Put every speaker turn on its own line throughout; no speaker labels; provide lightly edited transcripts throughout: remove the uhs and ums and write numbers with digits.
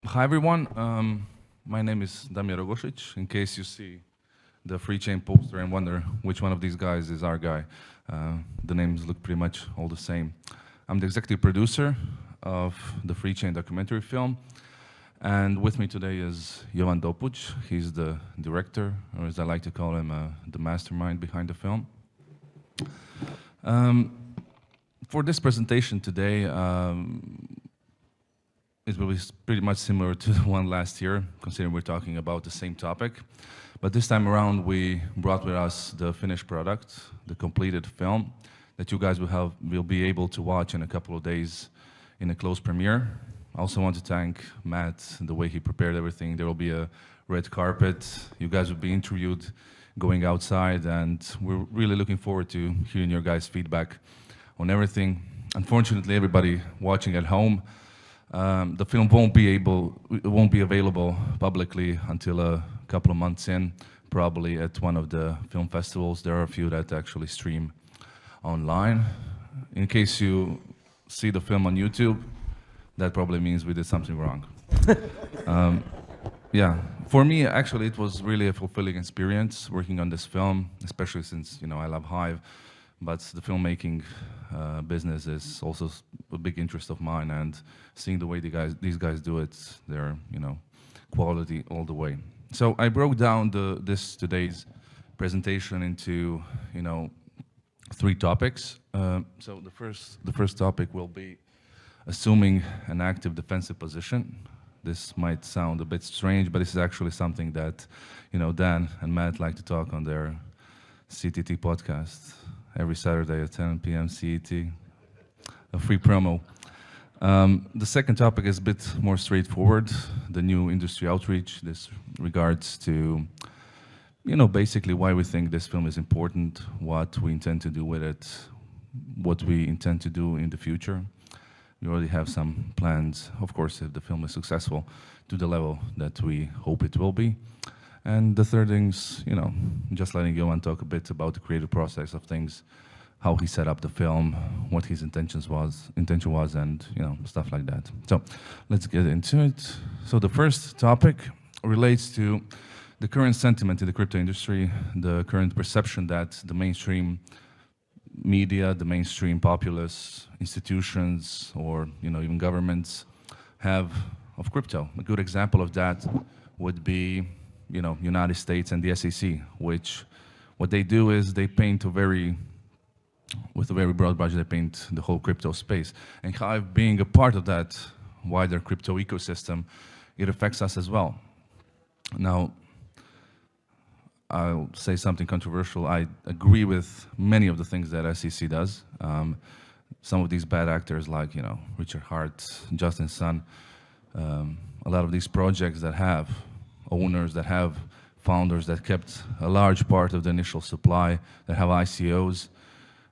Hi everyone, my name is Damir Rogosic. In case you see the Freechain poster and wonder which one of these guys is our guy, the names look pretty much all the same. I'm the executive producer of the Freechain documentary film, and with me today is Jovan Dopuc. He's the director, or as I like to call him, the mastermind behind the film. For this presentation today, it will be pretty much similar to the one last year, considering we're talking about the same topic. But this time around, we brought with us the finished product, the completed film, that you guys will be able to watch in a couple of days in a closed premiere. I also want to thank Matt, the way he prepared everything. There will be a red carpet. You guys will be interviewed going outside, and we're really looking forward to hearing your guys' feedback on everything. Unfortunately, everybody watching at home, the film won't be available publicly until a couple of months in, probably at one of the film festivals. There are a few that actually stream online. In case you see the film on YouTube, that probably means we did something wrong. Yeah, for me, actually, it was really a fulfilling experience working on this film, especially since, I love Hive, but the filmmaking business is also a big interest of mine, and seeing the way these guys do it, they're, quality all the way. So I broke down today's presentation into, 3 topics. So the first topic will be assuming an active defensive position. This might sound a bit strange, but this is actually something that, Dan and Matt like to talk on their CTT podcast every Saturday at 10 p.m. CET, a free promo. The second topic is a bit more straightforward, the new industry outreach. This regards to, basically why we think this film is important, what we intend to do with it, what we intend to do in the future. We already have some plans, of course, if the film is successful, to the level that we hope it will be. And the third thing's, just letting Jovan talk a bit about the creative process of things, how he set up the film, what his intention was, and stuff like that. So let's get into it. So the first topic relates to the current sentiment in the crypto industry, the current perception that the mainstream media, the mainstream populace, institutions, or even governments have of crypto. A good example of that would be United States and the SEC, which what they do is they paint with a very broad brush, they paint the whole crypto space. And Hive being a part of that wider crypto ecosystem, it affects us as well. Now, I'll say something controversial. I agree with many of the things that SEC does. Some of these bad actors like, Richard Hart, Justin Sun, a lot of these projects that have owners, that have founders, that kept a large part of the initial supply, that have ICOs.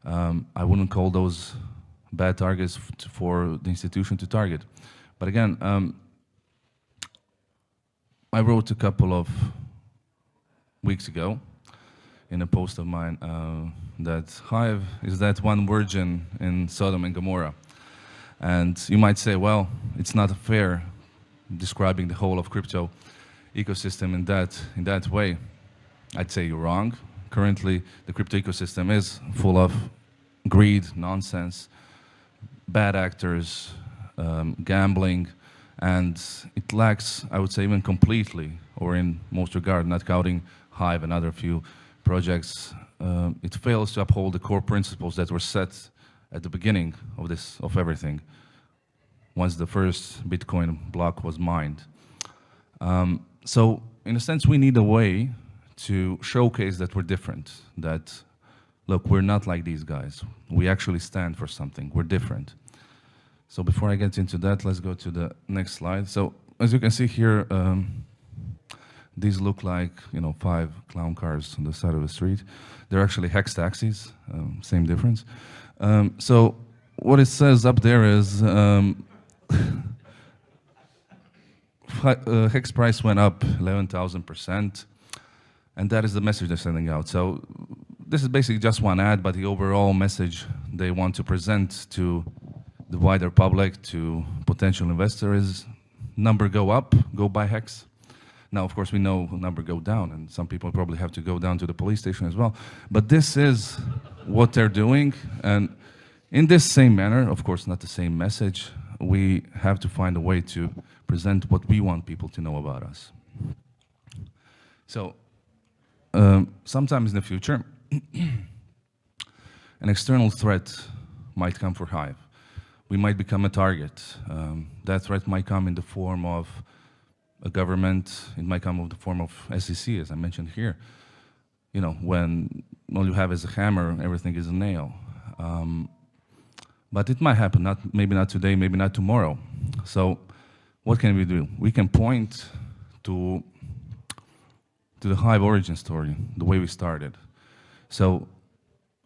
I wouldn't call those bad targets for the institution to target. But again, I wrote a couple of weeks ago in a post of mine that Hive is that one virgin in Sodom and Gomorrah. And you might say, well, it's not fair describing the whole of crypto ecosystem in that way. I'd say you're wrong. Currently, the crypto ecosystem is full of greed, nonsense, bad actors, gambling, and it lacks, I would say, even completely, or in most regard, not counting Hive and other few projects, it fails to uphold the core principles that were set at the beginning of everything, once the first Bitcoin block was mined. So, in a sense, we need a way to showcase that we're different, that, look, we're not like these guys. We actually stand for something. We're different. So before I get into that, let's go to the next slide. So as you can see here, these look like 5 clown cars on the side of the street. They're actually hex taxis, same difference. So what it says up there is hex price went up 11,000%, and that is the message they're sending out. So this is basically just one ad, but the overall message they want to present to the wider public, to potential investors, number go up, go buy Hex. Now, of course, we know number go down, and some people probably have to go down to the police station as well. But this is what they're doing, and in this same manner, of course, not the same message, we have to find a way to present what we want people to know about us. So, sometimes in the future, an external threat might come for Hive. We might become a target. That threat might come in the form of a government, it might come in the form of SEC, as I mentioned here. You know, when all you have is a hammer, everything is a nail. But it might happen, maybe not today, maybe not tomorrow. So what can we do? We can point to the Hive origin story, the way we started. So,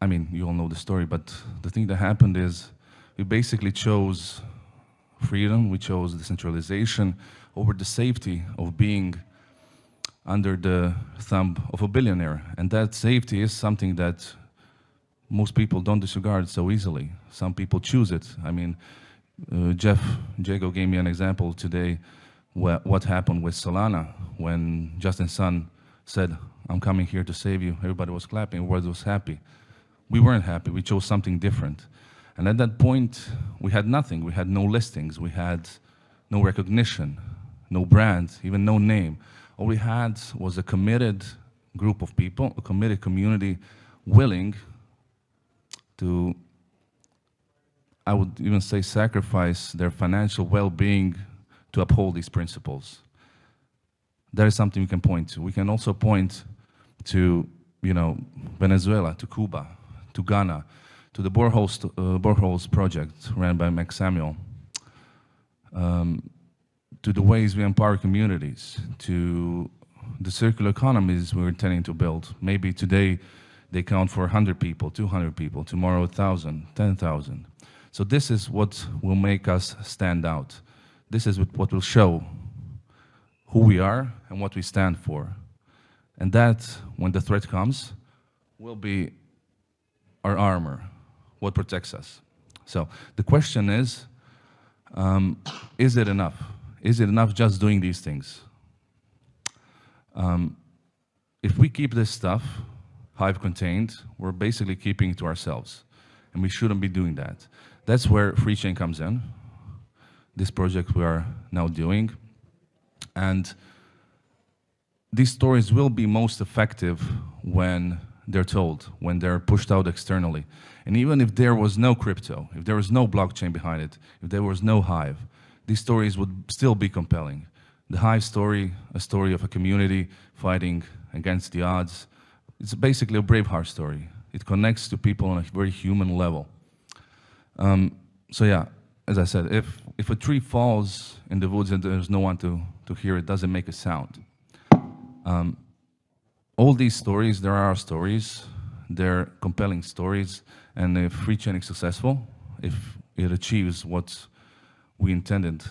I mean, you all know the story, but the thing that happened is we basically chose freedom, we chose decentralization over the safety of being under the thumb of a billionaire. And that safety is something that most people don't disregard so easily. Some people choose it. I mean, Jago gave me an example today, what happened with Solana when Justin Sun said, "I'm coming here to save you." Everybody was clapping, everybody was happy. We weren't happy, we chose something different. And at that point, we had nothing. We had no listings, we had no recognition, no brand, even no name. All we had was a committed group of people, a committed community willing to, I would even say, sacrifice their financial well-being to uphold these principles. That is something we can point to. We can also point to, you know, Venezuela, to Cuba, to Ghana, to the boreholes project ran by Max Samuel, to the ways we empower communities, to the circular economies we're intending to build. Maybe today they count for 100 people, 200 people, tomorrow 1,000, 10,000. So this is what will make us stand out. This is what will show who we are and what we stand for. And that, when the threat comes, will be our armor, what protects us. So the question is it enough? Is it enough just doing these things? If we keep this stuff Hive contained, we're basically keeping it to ourselves, and we shouldn't be doing that. That's where Freechain comes in, this project we are now doing. And these stories will be most effective when they're told, when they're pushed out externally. And even if there was no crypto, if there was no blockchain behind it, if there was no Hive, these stories would still be compelling. The Hive story, a story of a community fighting against the odds, it's basically a Braveheart story. It connects to people on a very human level. So yeah, as I said, if a tree falls in the woods and there's no one to hear it, doesn't make a sound. All these stories, there are stories, they're compelling stories, and if Freechain is successful, if it achieves what we intended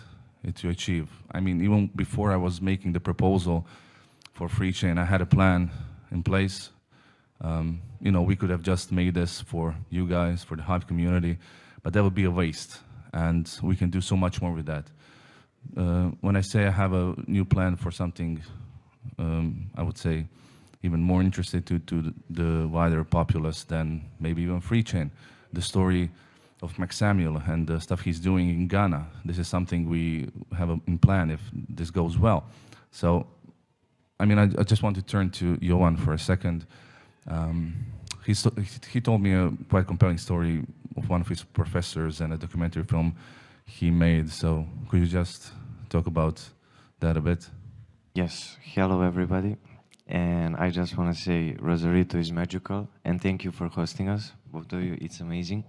it to achieve. I mean, even before I was making the proposal for Freechain, I had a plan in place. You know, we could have just made this for you guys, for the Hive community, but that would be a waste, and we can do so much more with that. When I say I have a new plan for something, I would say even more interested to the wider populace than maybe even Freechain. The story of Max Samuel and the stuff he's doing in Ghana. This is something we have in plan if this goes well. So, I mean, I just want to turn to Johan for a second. He told me a quite compelling story of one of his professors and a documentary film he made. So could you just talk about that a bit?
Yes, hello everybody. And I just want to say Rosarito is magical, and thank you for hosting us, both of you, it's amazing.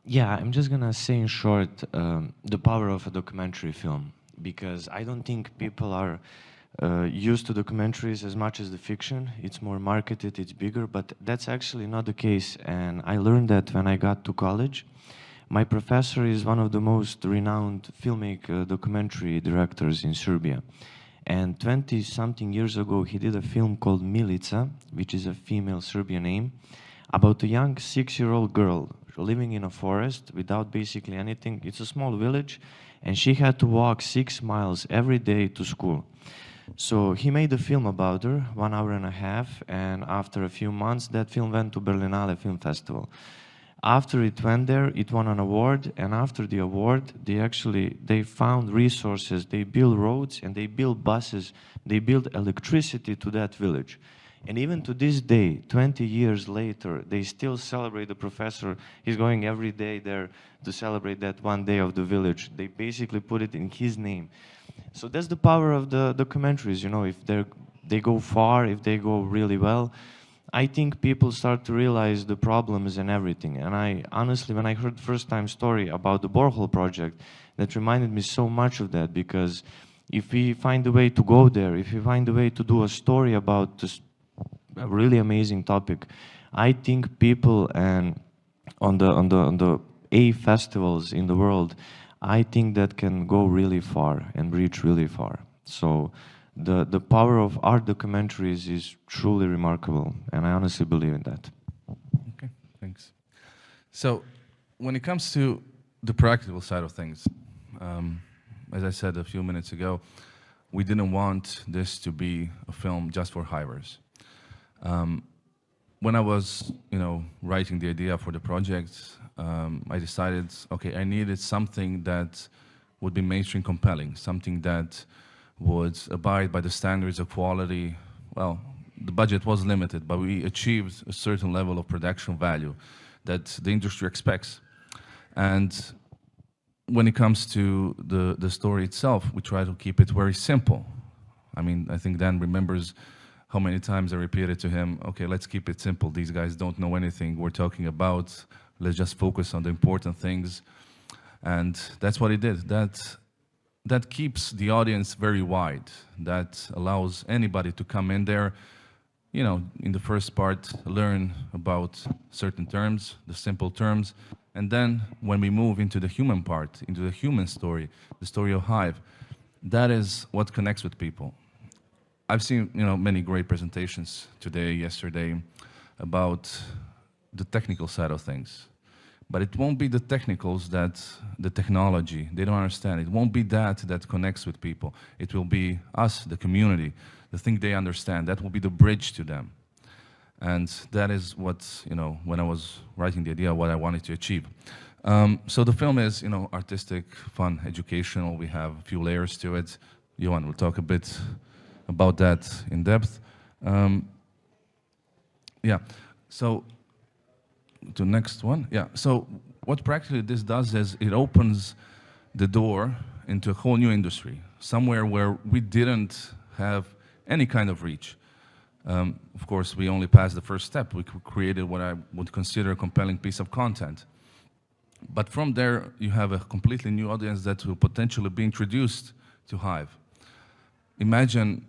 Yeah, I'm just gonna say in short the power of a documentary film, because I don't think people are used to documentaries as much as the fiction. It's more marketed, it's bigger, but that's actually not the case. And I learned that when I got to college. My professor is one of the most renowned filmmaker documentary directors in Serbia. And 20-something years ago, he did a film called Milica, which is a female Serbian name, about a young 6-year-old girl living in a forest without basically anything. It's a small village, and she had to walk 6 miles every day to school. So he made a film about her, 1.5 hours, and after a few months, that film went to Berlinale Film Festival. After it went there, it won an award, and after the award, they found resources, they built roads, and they built buses, they built electricity to that village. And even to this day, 20 years later, they still celebrate the professor. He's going every day there to celebrate that one day of the village. They basically put it in his name. So that's the power of the documentaries, you know, if they go far, if they go really well, I think people start to realize the problems and everything. And I honestly, when I heard first time story about the borehole project, that reminded me so much of that, because if we find a way to go there, if we find a way to do a story about this a really amazing topic, I think people and on the A festivals in the world, I think that can go really far and reach really far. So the power of art documentaries is truly remarkable, and I honestly believe in that.
Okay, thanks. So when it comes to the practical side of things, as I said a few minutes ago, we didn't want this to be a film just for hivers. When I was, writing the idea for the project, I decided, okay, I needed something that would be mainstream compelling, something that would abide by the standards of quality. Well, the budget was limited, but we achieved a certain level of production value that the industry expects. And when it comes to the story itself, we try to keep it very simple. I mean, I think Dan remembers how many times I repeated to him, okay, let's keep it simple. These guys don't know anything we're talking about. Let's just focus on the important things. And that's what he did. That keeps the audience very wide. That allows anybody to come in there, in the first part, learn about certain terms, the simple terms. And then when we move into the human part, into the human story, the story of Hive, that is what connects with people. I've seen, many great presentations today, yesterday, about the technical side of things. But it won't be the technicals the technology, they don't understand. It won't be that connects with people. It will be us, the community, the thing they understand. That will be the bridge to them. And that is what, when I was writing the idea, what I wanted to achieve. So the film is, artistic, fun, educational. We have a few layers to it. Johan will talk a bit about that in depth. Yeah, so to next one. Yeah, so what practically this does is it opens the door into a whole new industry, somewhere where we didn't have any kind of reach. Of course, we only passed the first step. We created what I would consider a compelling piece of content. But from there, you have a completely new audience that will potentially be introduced to Hive. Imagine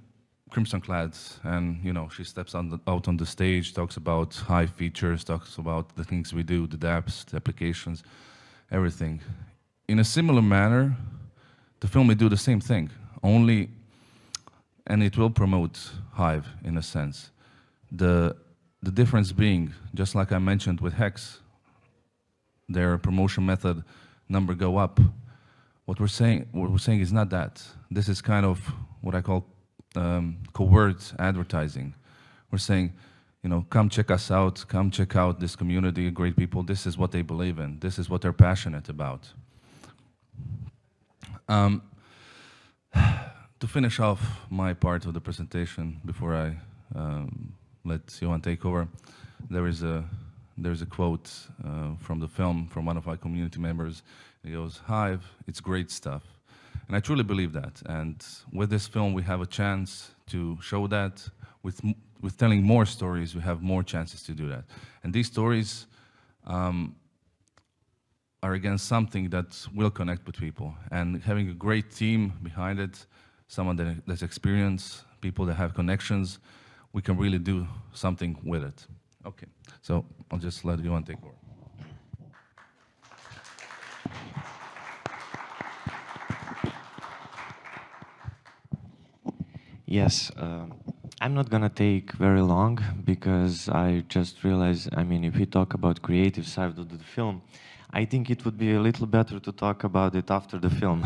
Crimson Clad, and she steps out on the stage, talks about Hive features, talks about the things we do, the dApps, the applications, everything. In a similar manner, the film will do the same thing, and it will promote Hive in a sense. The difference being, just like I mentioned with Hex, their promotion method number go up. What we're saying is not that. This is kind of what I call covert advertising. We're saying, come check us out, come check out this community, great people. This is what they believe in. This is what they're passionate about. To finish off my part of the presentation, before I let Johan take over, there's a quote from the film from one of my community members. He goes, "Hive, it's great stuff." And I truly believe that. And with this film, we have a chance to show that. With telling more stories, we have more chances to do that. And these stories are, again, something that will connect with people. And having a great team behind it, someone that's experienced, people that have connections, we can really do something with it. Okay, so I'll just let Johan take over.
Yes, I'm not gonna take very long because I just realized, I mean, if we talk about creative side of the film, I think it would be a little better to talk about it after the film.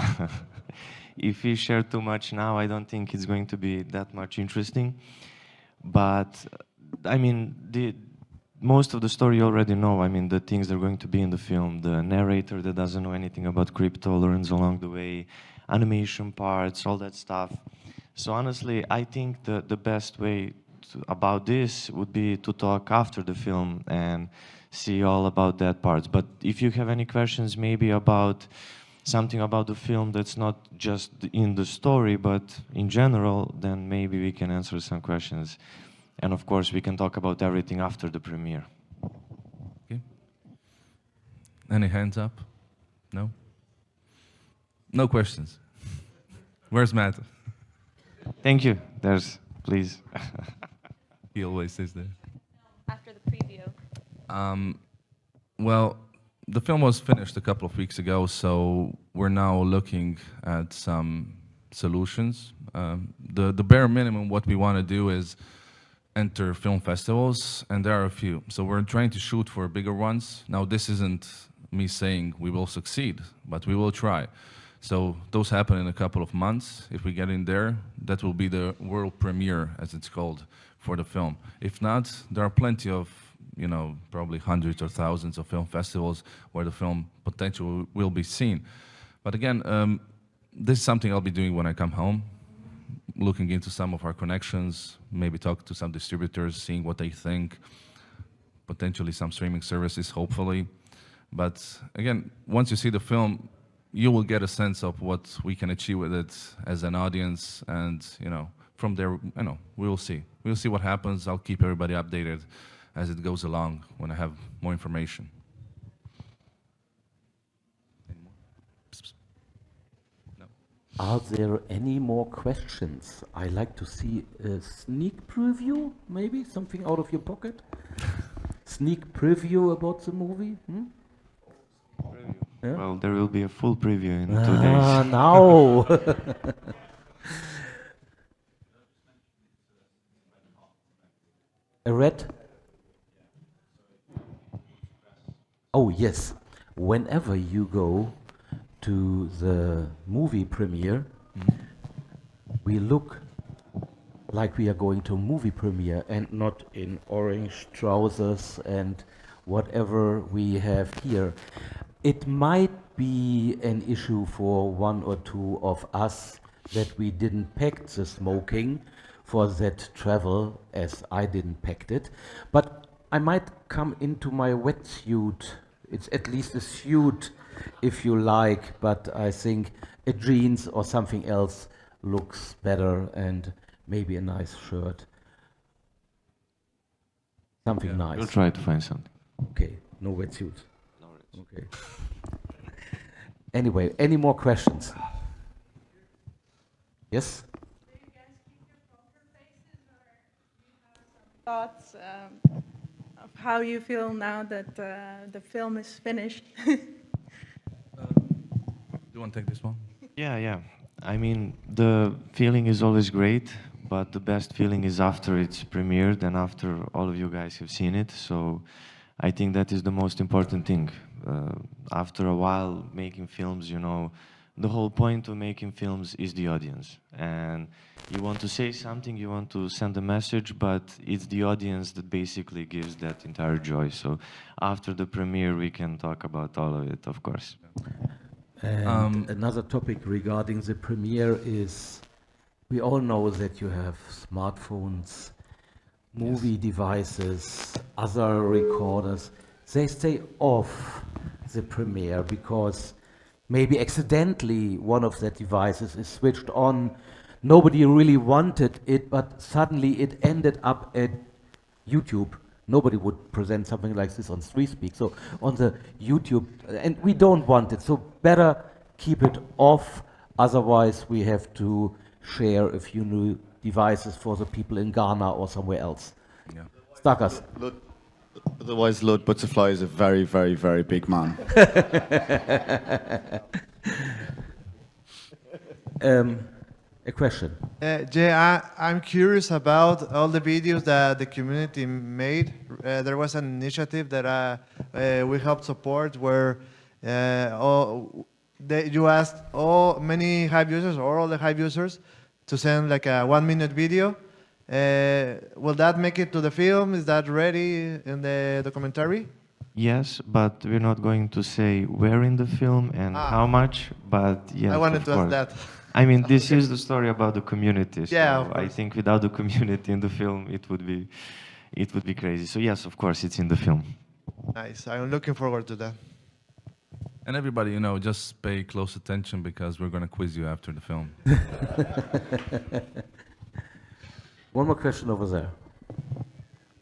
If we share too much now, I don't think it's going to be that much interesting. But I mean, most of the story you already know. I mean, the things that are going to be in the film, the narrator that doesn't know anything about crypto learns along the way, animation parts, all that stuff. So honestly, I think the best way about this would be to talk after the film and see all about that part. But if you have any questions maybe about something about the film that's not just in the story, but in general, then maybe we can answer some questions. And of course, we can talk about everything after the premiere.
Okay. Any hands up? No? No questions. Where's Matt?
Thank you. There's, please.
He always says that.
After the preview.
Well, the film was finished a couple of weeks ago, so we're now looking at some solutions. The bare minimum, what we want to do is enter film festivals, and there are a few. So we're trying to shoot for bigger ones. Now, this isn't me saying we will succeed, but we will try. So those happen in a couple of months. If we get in there, that will be the world premiere, as it's called, for the film. If not, there are plenty of, you know, probably hundreds or thousands of film festivals where the film potential will be seen. But again, this is something I'll be doing when I come home, looking into some of our connections, maybe talk to some distributors, seeing what they think, potentially some streaming services, hopefully. But again, once you see the film, you will get a sense of what we can achieve with it as an audience, and you know, from there, you know, we will see. We'll see what happens. I'll keep everybody updated as it goes along when I have more information. Any more? No.
Are there any more questions? I like to see a sneak preview, maybe something out of your pocket. Sneak preview about the movie. Yeah?
Well, there will be a full preview in 2 days.
Now. A red? Oh yes. Whenever you go to the movie premiere, we look like we are going to a movie premiere and not in orange trousers and whatever we have here. It might be an issue for one or two of us that we didn't pack the smoking for that travel, as I didn't pack it. But I might come into my wetsuit. It's at least a suit if you like, but I think a jeans or something else looks better, and maybe a nice shirt. Something nice.
We'll try to find something.
Okay, no wetsuit. Okay. Anyway, any more questions? Yes?
Do you guys keep your poker faces, or do you have some thoughts of how you feel now that the film is finished?
Do you want to take this one?
Yeah. I mean, the feeling is always great, but the best feeling is after it's premiered and after all of you guys have seen it. So I think that is the most important thing. After a while making films, you know, the whole point of making films is the audience. And you want to say something, you want to send a message, but it's the audience that basically gives that entire joy. So after the premiere, we can talk about all of it, of course.
And another topic regarding the premiere is, we all know that you have smartphones, movie devices, other recorders. They stay off the premiere because maybe accidentally one of the devices is switched on. Nobody really wanted it, but suddenly it ended up at YouTube. Nobody would present something like this on StreetSpeak. So on the YouTube, and we don't want it. So better keep it off. Otherwise, we have to share a few new devices for the people in Ghana or somewhere else.
Yeah.
Stakas.
Otherwise, Lord Butterfly is a very, very, very big man.
A question.
Jay, I'm curious about all the videos that the community made. There was an initiative that we helped support where you asked many Hive users or all the Hive users to send like a 1-minute video. Will that make it to the film? Is that ready in the documentary?
Yes, but we're not going to say where in the film and how much, but yes,
I wanted
of
to ask
course.
that.
I mean, this is the story about the community. So
Yeah, of
I
course.
think without the community in the film, it would be crazy. So yes, of course, it's in the film.
Nice. I'm looking forward to that.
And everybody, you know, just pay close attention because we're going to quiz you after the film.
One more question over there.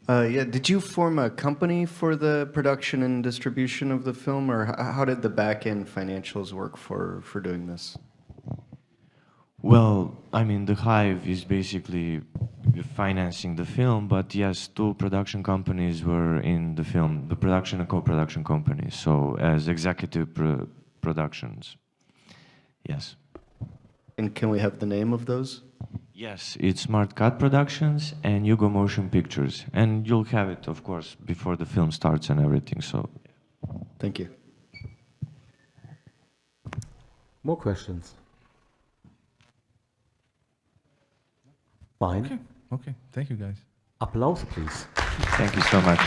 Yeah, did you form a company for the production and distribution of the film, or how did the back-end financials work for doing this?
Well, I mean, the Hive is basically financing the film, but yes, 2 production companies were in the film, the production and co-production companies, so as executive productions. Yes.
And can we have the name of those?
Yes, it's Smart Cut Productions and Yugo Motion Pictures, and you'll have it, of course, before the film starts and everything, so.
Thank you.
More questions? Fine.
Okay. Thank you, guys.
Applause, please.
Thank you so much.